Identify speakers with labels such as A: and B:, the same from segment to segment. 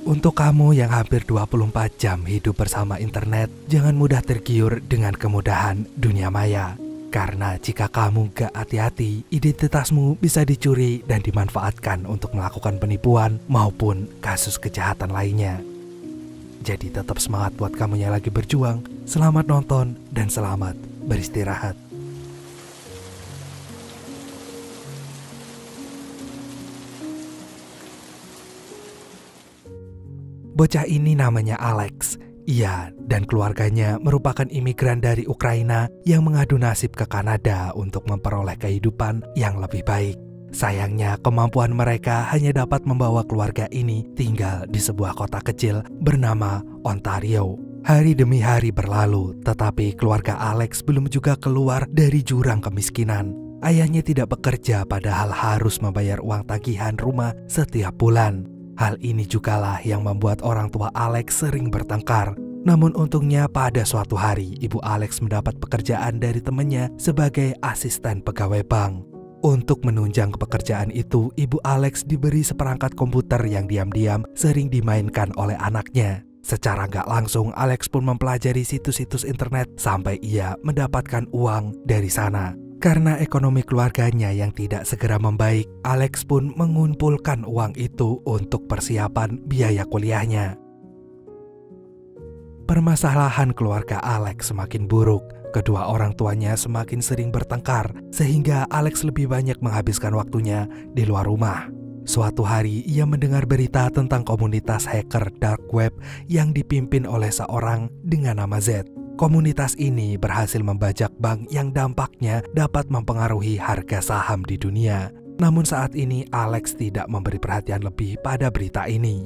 A: Untuk kamu yang hampir 24 jam hidup bersama internet, jangan mudah tergiur dengan kemudahan dunia maya. Karena jika kamu gak hati-hati, identitasmu bisa dicuri dan dimanfaatkan untuk melakukan penipuan maupun kasus kejahatan lainnya. Jadi tetap semangat buat kamu yang lagi berjuang. Selamat nonton dan selamat beristirahat. Bocah ini namanya Alex. Ia dan keluarganya merupakan imigran dari Ukraina yang mengadu nasib ke Kanada untuk memperoleh kehidupan yang lebih baik. Sayangnya kemampuan mereka hanya dapat membawa keluarga ini tinggal di sebuah kota kecil bernama Ontario. Hari demi hari berlalu, tetapi keluarga Alex belum juga keluar dari jurang kemiskinan. Ayahnya tidak bekerja padahal harus membayar uang tagihan rumah setiap bulan. Hal ini jugalah yang membuat orang tua Alex sering bertengkar. Namun untungnya pada suatu hari, ibu Alex mendapat pekerjaan dari temannya sebagai asisten pegawai bank. Untuk menunjang pekerjaan itu, ibu Alex diberi seperangkat komputer yang diam-diam sering dimainkan oleh anaknya. Secara nggak langsung, Alex pun mempelajari situs-situs internet sampai ia mendapatkan uang dari sana. Karena ekonomi keluarganya yang tidak segera membaik, Alex pun mengumpulkan uang itu untuk persiapan biaya kuliahnya. Permasalahan keluarga Alex semakin buruk. Kedua orang tuanya semakin sering bertengkar, sehingga Alex lebih banyak menghabiskan waktunya di luar rumah. Suatu hari, ia mendengar berita tentang komunitas hacker dark web yang dipimpin oleh seorang dengan nama Z. Komunitas ini berhasil membajak bank yang dampaknya dapat mempengaruhi harga saham di dunia. Namun saat ini Alex tidak memberi perhatian lebih pada berita ini.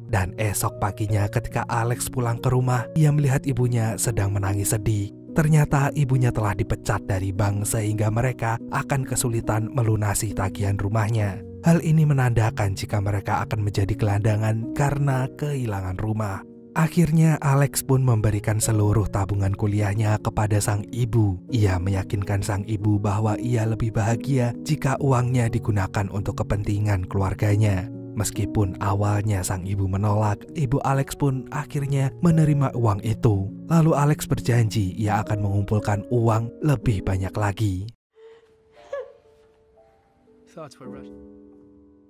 A: Dan esok paginya ketika Alex pulang ke rumah, ia melihat ibunya sedang menangis sedih. Ternyata ibunya telah dipecat dari bank sehingga mereka akan kesulitan melunasi tagihan rumahnya. Hal ini menandakan jika mereka akan menjadi gelandangan karena kehilangan rumah. Akhirnya Alex pun memberikan seluruh tabungan kuliahnya kepada sang ibu. Ia meyakinkan sang ibu bahwa ia lebih bahagia jika uangnya digunakan untuk kepentingan keluarganya. Meskipun awalnya sang ibu menolak, ibu Alex pun akhirnya menerima uang itu. Lalu Alex berjanji ia akan mengumpulkan uang lebih banyak lagi.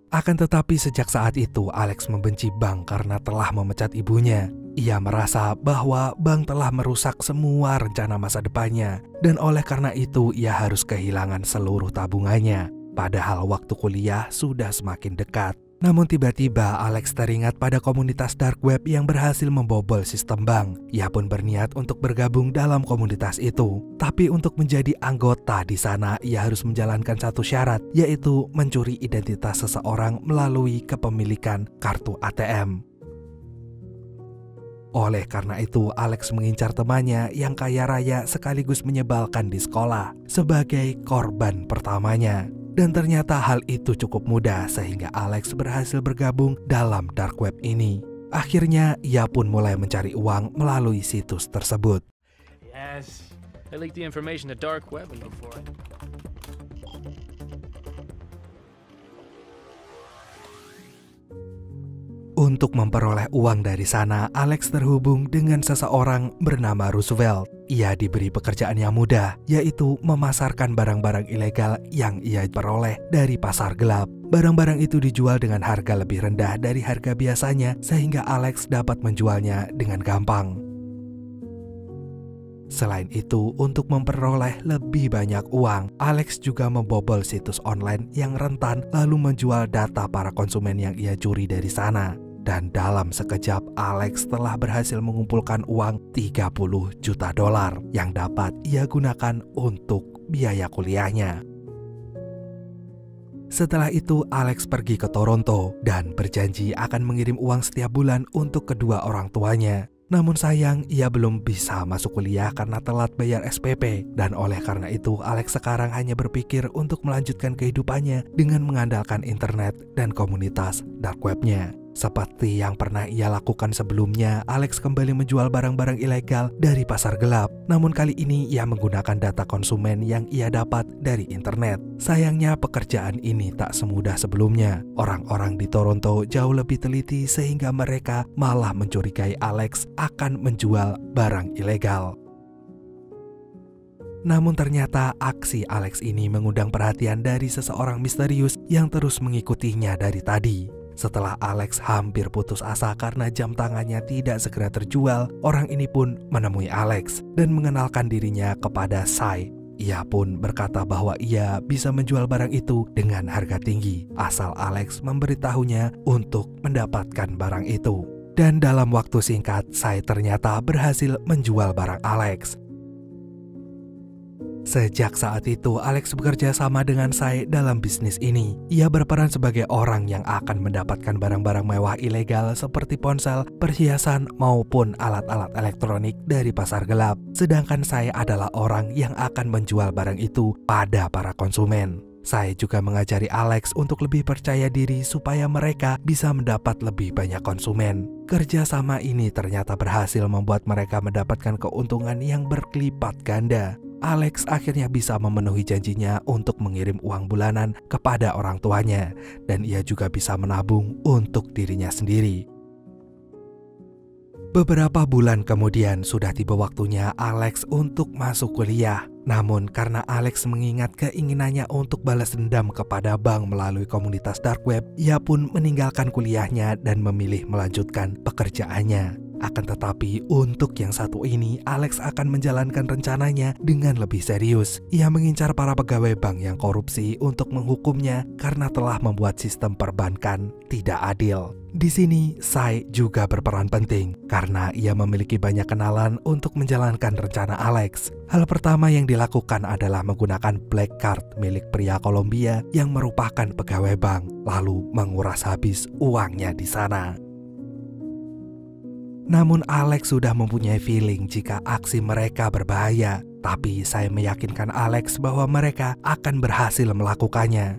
A: Akan tetapi sejak saat itu Alex membenci bank karena telah memecat ibunya. Ia merasa bahwa bank telah merusak semua rencana masa depannya, dan oleh karena itu ia harus kehilangan seluruh tabungannya. Padahal waktu kuliah sudah semakin dekat. Namun tiba-tiba Alex teringat pada komunitas dark web yang berhasil membobol sistem bank. Ia pun berniat untuk bergabung dalam komunitas itu. Tapi untuk menjadi anggota di sana, ia harus menjalankan satu syarat, yaitu mencuri identitas seseorang melalui kepemilikan kartu ATM. Oleh karena itu, Alex mengincar temannya yang kaya raya sekaligus menyebalkan di sekolah sebagai korban pertamanya. Dan ternyata hal itu cukup mudah sehingga Alex berhasil bergabung dalam dark web ini. Akhirnya ia pun mulai mencari uang melalui situs tersebut.
B: Yes, I leaked the information to dark web and look for it.
A: Untuk memperoleh uang dari sana, Alex terhubung dengan seseorang bernama Roosevelt. Ia diberi pekerjaan yang mudah, yaitu memasarkan barang-barang ilegal yang ia peroleh dari pasar gelap. Barang-barang itu dijual dengan harga lebih rendah dari harga biasanya, sehingga Alex dapat menjualnya dengan gampang. Selain itu, untuk memperoleh lebih banyak uang, Alex juga membobol situs online yang rentan lalu menjual data para konsumen yang ia curi dari sana. Dan dalam sekejap, Alex telah berhasil mengumpulkan uang 30 juta dolar yang dapat ia gunakan untuk biaya kuliahnya. Setelah itu, Alex pergi ke Toronto dan berjanji akan mengirim uang setiap bulan untuk kedua orang tuanya. Namun sayang, ia belum bisa masuk kuliah karena telat bayar SPP. Dan oleh karena itu, Alex sekarang hanya berpikir untuk melanjutkan kehidupannya dengan mengandalkan internet dan komunitas dark webnya. Seperti yang pernah ia lakukan sebelumnya, Alex kembali menjual barang-barang ilegal dari pasar gelap. Namun kali ini ia menggunakan data konsumen yang ia dapat dari internet. Sayangnya pekerjaan ini tak semudah sebelumnya. Orang-orang di Toronto jauh lebih teliti sehingga mereka malah mencurigai Alex akan menjual barang ilegal. Namun ternyata aksi Alex ini mengundang perhatian dari seseorang misterius yang terus mengikutinya dari tadi. Setelah Alex hampir putus asa karena jam tangannya tidak segera terjual, orang ini pun menemui Alex dan mengenalkan dirinya kepada Sai. Ia pun berkata bahwa ia bisa menjual barang itu dengan harga tinggi, asal Alex memberitahunya untuk mendapatkan barang itu. Dan dalam waktu singkat, Sai ternyata berhasil menjual barang Alex. Sejak saat itu, Alex bekerja sama dengan Sai dalam bisnis ini. Ia berperan sebagai orang yang akan mendapatkan barang-barang mewah ilegal seperti ponsel, perhiasan, maupun alat-alat elektronik dari pasar gelap. Sedangkan Sai adalah orang yang akan menjual barang itu pada para konsumen. Sai juga mengajari Alex untuk lebih percaya diri supaya mereka bisa mendapat lebih banyak konsumen. Kerjasama ini ternyata berhasil membuat mereka mendapatkan keuntungan yang berkelipat ganda. Alex akhirnya bisa memenuhi janjinya untuk mengirim uang bulanan kepada orang tuanya, dan ia juga bisa menabung untuk dirinya sendiri. Beberapa bulan kemudian sudah tiba waktunya Alex untuk masuk kuliah. Namun karena Alex mengingat keinginannya untuk balas dendam kepada bank melalui komunitas dark web, ia pun meninggalkan kuliahnya dan memilih melanjutkan pekerjaannya. Akan tetapi untuk yang satu ini, Alex akan menjalankan rencananya dengan lebih serius. Ia mengincar para pegawai bank yang korupsi untuk menghukumnya karena telah membuat sistem perbankan tidak adil. Di sini, Sai juga berperan penting karena ia memiliki banyak kenalan untuk menjalankan rencana Alex. Hal pertama yang dilakukan adalah menggunakan black card milik pria Kolombia yang merupakan pegawai bank, lalu menguras habis uangnya di sana. Namun Alex sudah mempunyai feeling jika aksi mereka berbahaya, tapi saya meyakinkan Alex bahwa mereka akan berhasil melakukannya.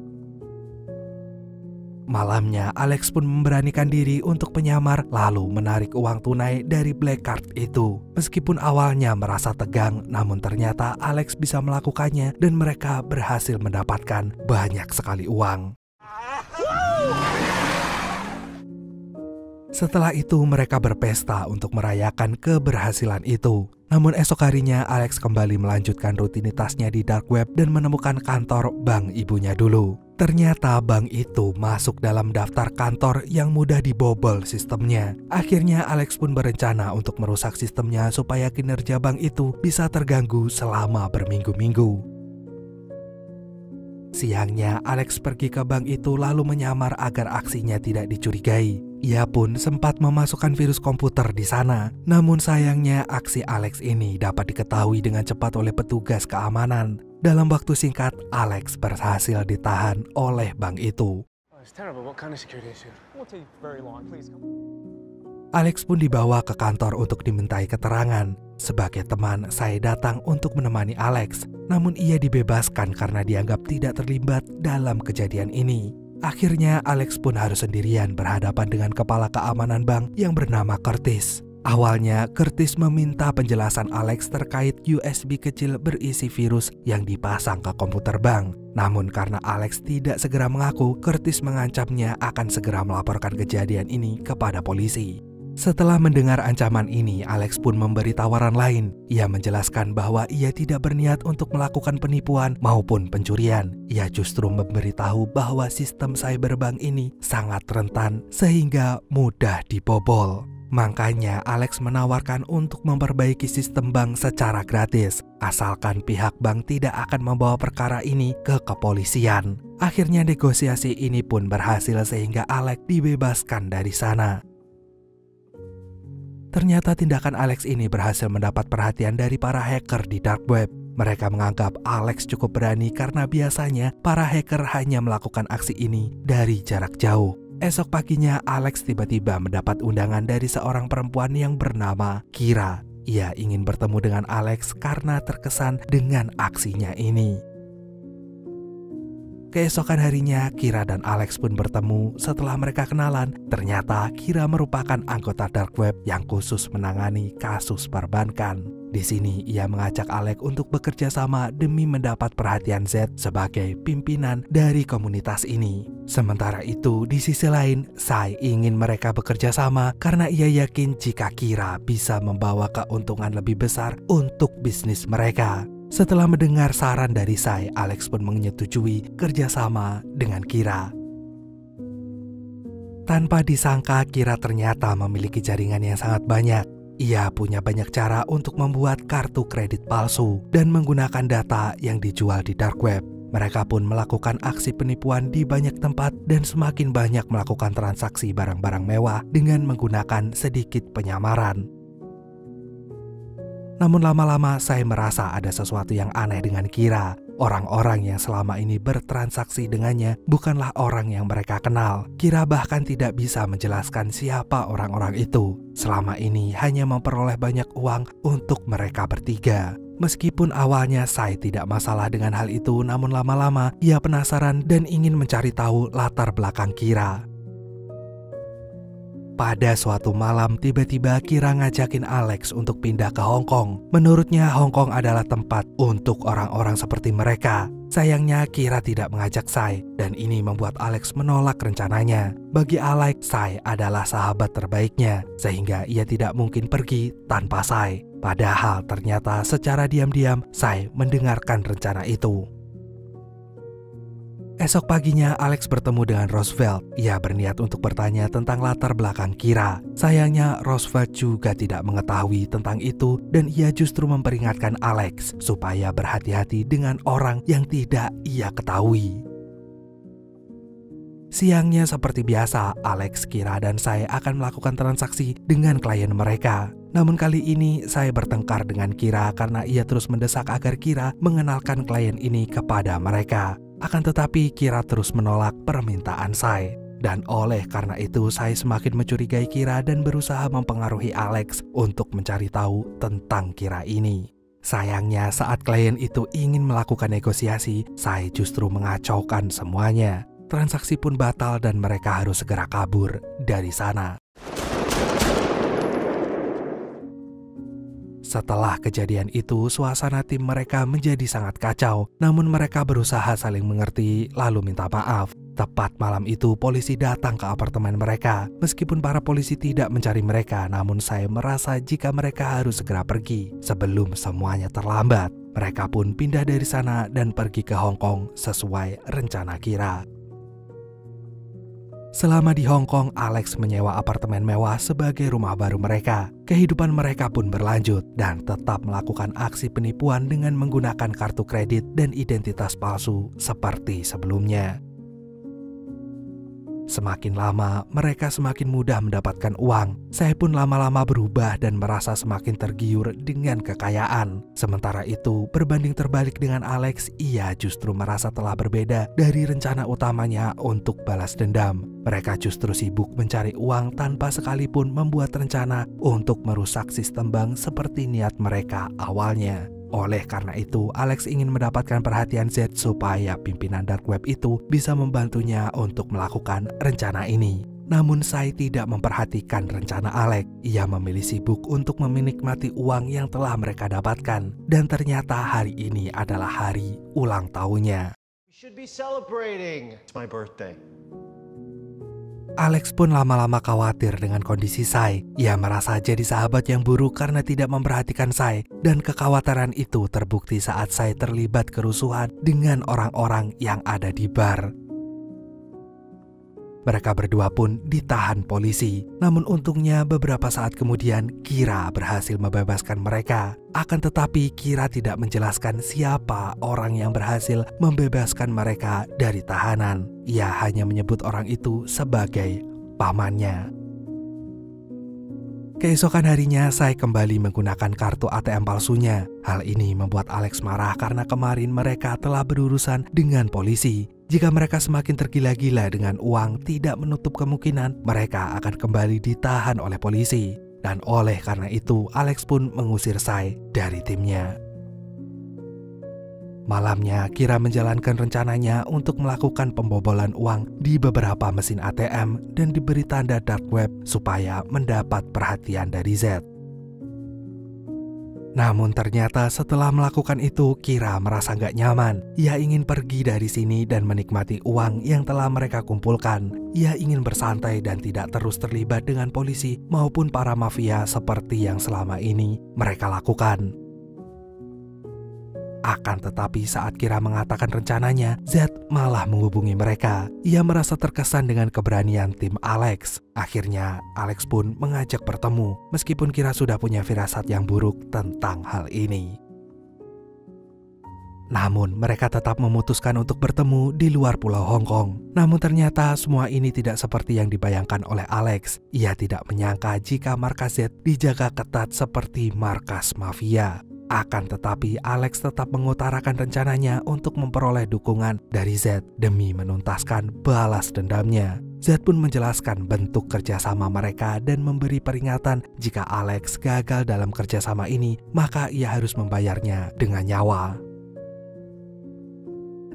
A: Malamnya, Alex pun memberanikan diri untuk menyamar lalu menarik uang tunai dari black card itu. Meskipun awalnya merasa tegang, namun ternyata Alex bisa melakukannya dan mereka berhasil mendapatkan banyak sekali uang. Setelah itu mereka berpesta untuk merayakan keberhasilan itu. Namun esok harinya Alex kembali melanjutkan rutinitasnya di dark web dan menemukan kantor bank ibunya dulu. Ternyata bank itu masuk dalam daftar kantor yang mudah dibobol sistemnya. Akhirnya Alex pun berencana untuk merusak sistemnya supaya kinerja bank itu bisa terganggu selama berminggu-minggu. Siangnya, Alex pergi ke bank itu lalu menyamar agar aksinya tidak dicurigai. Ia pun sempat memasukkan virus komputer di sana. Namun sayangnya, aksi Alex ini dapat diketahui dengan cepat oleh petugas keamanan. Dalam waktu singkat, Alex berhasil ditahan oleh bank itu. Alex pun dibawa ke kantor untuk dimintai keterangan. Sebagai teman, saya datang untuk menemani Alex. Namun ia dibebaskan karena dianggap tidak terlibat dalam kejadian ini. Akhirnya Alex pun harus sendirian berhadapan dengan kepala keamanan bank yang bernama Curtis. Awalnya Curtis meminta penjelasan Alex terkait USB kecil berisi virus yang dipasang ke komputer bank. Namun karena Alex tidak segera mengaku, Curtis mengancamnya akan segera melaporkan kejadian ini kepada polisi. Setelah mendengar ancaman ini, Alex pun memberi tawaran lain. Ia menjelaskan bahwa ia tidak berniat untuk melakukan penipuan maupun pencurian. Ia justru memberitahu bahwa sistem cyberbank ini sangat rentan sehingga mudah dibobol. Makanya Alex menawarkan untuk memperbaiki sistem bank secara gratis, asalkan pihak bank tidak akan membawa perkara ini ke kepolisian. Akhirnya negosiasi ini pun berhasil sehingga Alex dibebaskan dari sana. Ternyata tindakan Alex ini berhasil mendapat perhatian dari para hacker di dark web. Mereka menganggap Alex cukup berani karena biasanya para hacker hanya melakukan aksi ini dari jarak jauh. Esok paginya Alex tiba-tiba mendapat undangan dari seorang perempuan yang bernama Kira. Ia ingin bertemu dengan Alex karena terkesan dengan aksinya ini. Keesokan harinya, Kira dan Alex pun bertemu. Setelah mereka kenalan, ternyata Kira merupakan anggota dark web yang khusus menangani kasus perbankan. Di sini ia mengajak Alex untuk bekerja sama demi mendapat perhatian Z sebagai pimpinan dari komunitas ini. Sementara itu, di sisi lain, Sai ingin mereka bekerja sama karena ia yakin jika Kira bisa membawa keuntungan lebih besar untuk bisnis mereka. Setelah mendengar saran dari Sai, Alex pun menyetujui kerjasama dengan Kira. Tanpa disangka, Kira ternyata memiliki jaringan yang sangat banyak. Ia punya banyak cara untuk membuat kartu kredit palsu dan menggunakan data yang dijual di dark web. Mereka pun melakukan aksi penipuan di banyak tempat dan semakin banyak melakukan transaksi barang-barang mewah dengan menggunakan sedikit penyamaran. Namun lama-lama saya merasa ada sesuatu yang aneh dengan Kira. Orang-orang yang selama ini bertransaksi dengannya bukanlah orang yang mereka kenal. Kira bahkan tidak bisa menjelaskan siapa orang-orang itu. Selama ini hanya memperoleh banyak uang untuk mereka bertiga. Meskipun awalnya saya tidak masalah dengan hal itu, namun lama-lama ia penasaran dan ingin mencari tahu latar belakang Kira. Pada suatu malam, tiba-tiba Kira ngajakin Alex untuk pindah ke Hong Kong. Menurutnya Hong Kong adalah tempat untuk orang-orang seperti mereka. Sayangnya Kira tidak mengajak Sai, dan ini membuat Alex menolak rencananya. Bagi Alex, Sai adalah sahabat terbaiknya, sehingga ia tidak mungkin pergi tanpa Sai. Padahal ternyata secara diam-diam Sai mendengarkan rencana itu. Esok paginya, Alex bertemu dengan Roosevelt. Ia berniat untuk bertanya tentang latar belakang Kira. Sayangnya, Roosevelt juga tidak mengetahui tentang itu dan ia justru memperingatkan Alex supaya berhati-hati dengan orang yang tidak ia ketahui. Siangnya seperti biasa, Alex, Kira, dan saya akan melakukan transaksi dengan klien mereka. Namun kali ini saya bertengkar dengan Kira karena ia terus mendesak agar Kira mengenalkan klien ini kepada mereka. Akan tetapi Kira terus menolak permintaan saya. Dan oleh karena itu saya semakin mencurigai Kira dan berusaha mempengaruhi Alex untuk mencari tahu tentang Kira ini. Sayangnya saat klien itu ingin melakukan negosiasi, saya justru mengacaukan semuanya. Transaksi pun batal dan mereka harus segera kabur dari sana. Setelah kejadian itu, suasana tim mereka menjadi sangat kacau. Namun mereka berusaha saling mengerti lalu minta maaf. Tepat malam itu, polisi datang ke apartemen mereka. Meskipun para polisi tidak mencari mereka, namun saya merasa jika mereka harus segera pergi sebelum semuanya terlambat. Mereka pun pindah dari sana dan pergi ke Hong Kong sesuai rencana Kira. Selama di Hong Kong, Alex menyewa apartemen mewah sebagai rumah baru mereka. Kehidupan mereka pun berlanjut dan tetap melakukan aksi penipuan dengan menggunakan kartu kredit dan identitas palsu seperti sebelumnya. Semakin lama, mereka semakin mudah mendapatkan uang. Saya pun lama-lama berubah dan merasa semakin tergiur dengan kekayaan. Sementara itu, berbanding terbalik dengan Alex, ia justru merasa telah berbeda dari rencana utamanya untuk balas dendam. Mereka justru sibuk mencari uang tanpa sekalipun membuat rencana untuk merusak sistem bank seperti niat mereka awalnya. Oleh karena itu, Alex ingin mendapatkan perhatian Z supaya pimpinan dark web itu bisa membantunya untuk melakukan rencana ini. Namun Sai tidak memperhatikan rencana Alex. Ia memilih sibuk untuk menikmati uang yang telah mereka dapatkan. Dan ternyata hari ini adalah hari ulang tahunnya.
C: We should be celebrating. It's my birthday.
A: Alex pun lama-lama khawatir dengan kondisi Sai. Ia merasa jadi sahabat yang buruk karena tidak memperhatikan Sai. Dan kekhawatiran itu terbukti saat Sai terlibat kerusuhan dengan orang-orang yang ada di bar. Mereka berdua pun ditahan polisi. Namun untungnya beberapa saat kemudian Kira berhasil membebaskan mereka. Akan tetapi Kira tidak menjelaskan siapa orang yang berhasil membebaskan mereka dari tahanan. Ia hanya menyebut orang itu sebagai pamannya. Keesokan harinya saya kembali menggunakan kartu ATM palsunya. Hal ini membuat Alex marah karena kemarin mereka telah berurusan dengan polisi. Jika mereka semakin tergila-gila dengan uang, tidak menutup kemungkinan mereka akan kembali ditahan oleh polisi. Dan oleh karena itu, Alex pun mengusir Sai dari timnya. Malamnya, Kira menjalankan rencananya untuk melakukan pembobolan uang di beberapa mesin ATM dan diberi tanda dark web supaya mendapat perhatian dari Z. Namun ternyata setelah melakukan itu, Kira merasa gak nyaman. Ia ingin pergi dari sini dan menikmati uang yang telah mereka kumpulkan. Ia ingin bersantai dan tidak terus terlibat dengan polisi maupun para mafia seperti yang selama ini mereka lakukan. Akan tetapi saat Kira mengatakan rencananya, Z malah menghubungi mereka. Ia merasa terkesan dengan keberanian tim Alex. Akhirnya, Alex pun mengajak bertemu, meskipun Kira sudah punya firasat yang buruk tentang hal ini. Namun, mereka tetap memutuskan untuk bertemu di luar Pulau Hong Kong. Namun ternyata semua ini tidak seperti yang dibayangkan oleh Alex. Ia tidak menyangka jika markas Z dijaga ketat seperti markas mafia. Akan tetapi Alex tetap mengutarakan rencananya untuk memperoleh dukungan dari Z demi menuntaskan balas dendamnya. Z pun menjelaskan bentuk kerjasama mereka dan memberi peringatan jika Alex gagal dalam kerjasama ini, maka ia harus membayarnya dengan nyawa.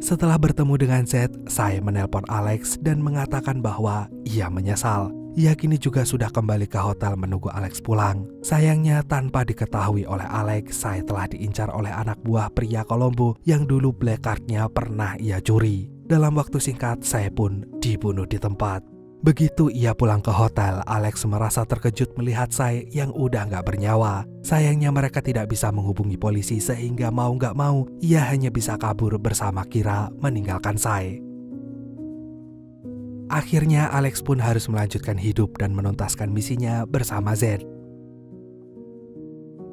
A: Setelah bertemu dengan Z, saya menelpon Alex dan mengatakan bahwa ia menyesal. Ia kini juga sudah kembali ke hotel menunggu Alex pulang. Sayangnya tanpa diketahui oleh Alex, saya telah diincar oleh anak buah pria Kolombo yang dulu black card-nya pernah ia curi. Dalam waktu singkat, saya pun dibunuh di tempat. Begitu ia pulang ke hotel, Alex merasa terkejut melihat saya yang udah gak bernyawa. Sayangnya mereka tidak bisa menghubungi polisi sehingga mau gak mau, ia hanya bisa kabur bersama Kira meninggalkan saya. Akhirnya Alex pun harus melanjutkan hidup dan menuntaskan misinya bersama Z.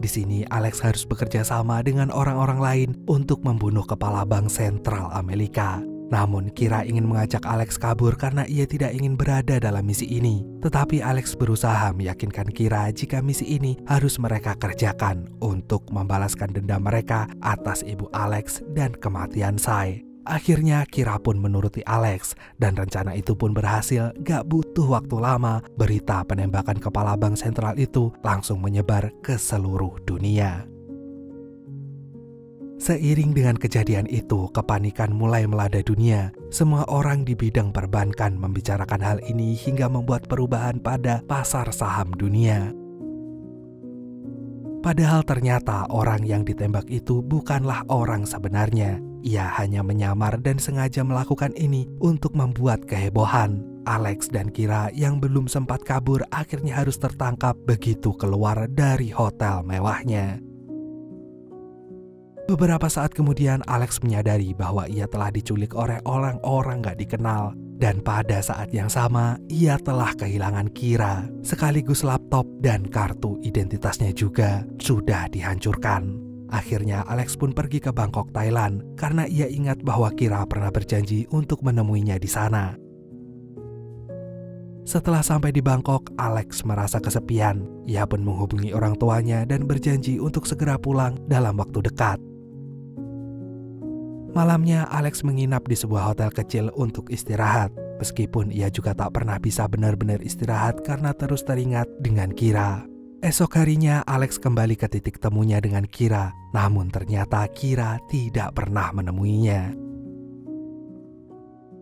A: Di sini Alex harus bekerja sama dengan orang-orang lain untuk membunuh kepala bank sentral Amerika. Namun Kira ingin mengajak Alex kabur karena ia tidak ingin berada dalam misi ini. Tetapi Alex berusaha meyakinkan Kira jika misi ini harus mereka kerjakan untuk membalaskan dendam mereka atas ibu Alex dan kematian Sai. Akhirnya Kira pun menuruti Alex dan rencana itu pun berhasil. Gak butuh waktu lama, berita penembakan kepala bank sentral itu langsung menyebar ke seluruh dunia. Seiring dengan kejadian itu, kepanikan mulai melanda dunia. Semua orang di bidang perbankan membicarakan hal ini hingga membuat perubahan pada pasar saham dunia. Padahal ternyata orang yang ditembak itu bukanlah orang sebenarnya. Ia hanya menyamar dan sengaja melakukan ini untuk membuat kehebohan. Alex dan Kira yang belum sempat kabur akhirnya harus tertangkap begitu keluar dari hotel mewahnya. Beberapa saat kemudian Alex menyadari bahwa ia telah diculik oleh orang-orang gak dikenal. Dan pada saat yang sama, ia telah kehilangan Kira. Sekaligus laptop dan kartu identitasnya juga sudah dihancurkan. Akhirnya Alex pun pergi ke Bangkok, Thailand, karena ia ingat bahwa Kira pernah berjanji untuk menemuinya di sana. Setelah sampai di Bangkok, Alex merasa kesepian. Ia pun menghubungi orang tuanya dan berjanji untuk segera pulang dalam waktu dekat. Malamnya, Alex menginap di sebuah hotel kecil untuk istirahat. Meskipun ia juga tak pernah bisa benar-benar istirahat karena terus teringat dengan Kira. Esok harinya, Alex kembali ke titik temunya dengan Kira. Namun ternyata Kira tidak pernah menemuinya.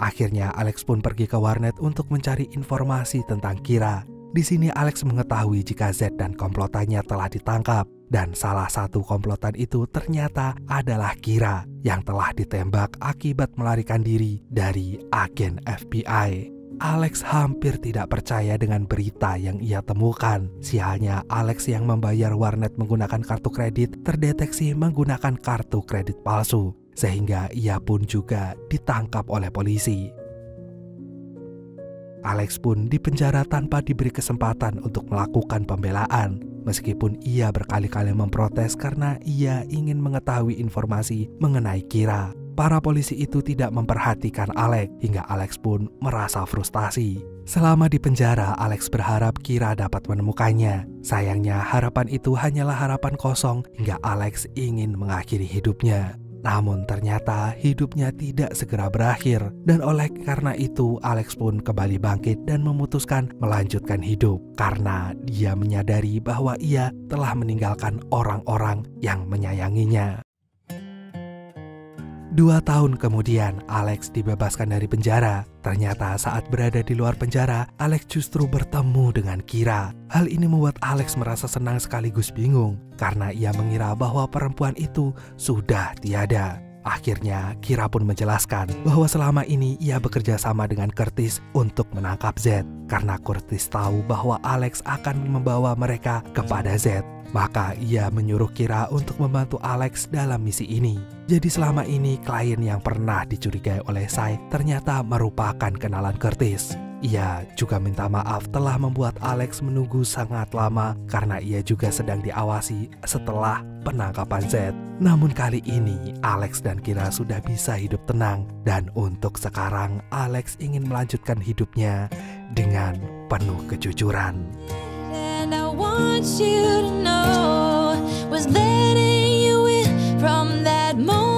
A: Akhirnya, Alex pun pergi ke warnet untuk mencari informasi tentang Kira. Di sini Alex mengetahui jika Z dan komplotannya telah ditangkap. Dan salah satu komplotan itu ternyata adalah Kira yang telah ditembak akibat melarikan diri dari agen FBI. Alex hampir tidak percaya dengan berita yang ia temukan. Sialnya, Alex yang membayar warnet menggunakan kartu kredit terdeteksi menggunakan kartu kredit palsu. Sehingga ia pun juga ditangkap oleh polisi. Alex pun dipenjara tanpa diberi kesempatan untuk melakukan pembelaan. Meskipun ia berkali-kali memprotes karena ia ingin mengetahui informasi mengenai Kira. Para polisi itu tidak memperhatikan Alex hingga Alex pun merasa frustasi. Selama di penjara, Alex berharap Kira dapat menemukannya. Sayangnya harapan itu hanyalah harapan kosong hingga Alex ingin mengakhiri hidupnya. Namun ternyata hidupnya tidak segera berakhir. Dan oleh karena itu Alex pun kembali bangkit dan memutuskan melanjutkan hidup. Karena dia menyadari bahwa ia telah meninggalkan orang-orang yang menyayanginya. 2 tahun kemudian, Alex dibebaskan dari penjara. Ternyata saat berada di luar penjara, Alex justru bertemu dengan Kira. Hal ini membuat Alex merasa senang sekaligus bingung, karena ia mengira bahwa perempuan itu sudah tiada. Akhirnya, Kira pun menjelaskan bahwa selama ini ia bekerja sama dengan Curtis untuk menangkap Z, karena Curtis tahu bahwa Alex akan membawa mereka kepada Z. Maka ia menyuruh Kira untuk membantu Alex dalam misi ini. Jadi selama ini klien yang pernah dicurigai oleh Sai ternyata merupakan kenalan Curtis. Ia juga minta maaf telah membuat Alex menunggu sangat lama karena ia juga sedang diawasi setelah penangkapan Z. Namun kali ini Alex dan Kira sudah bisa hidup tenang, dan untuk sekarang Alex ingin melanjutkan hidupnya dengan penuh kejujuran.
D: And I want you to know, was letting you in from that moment.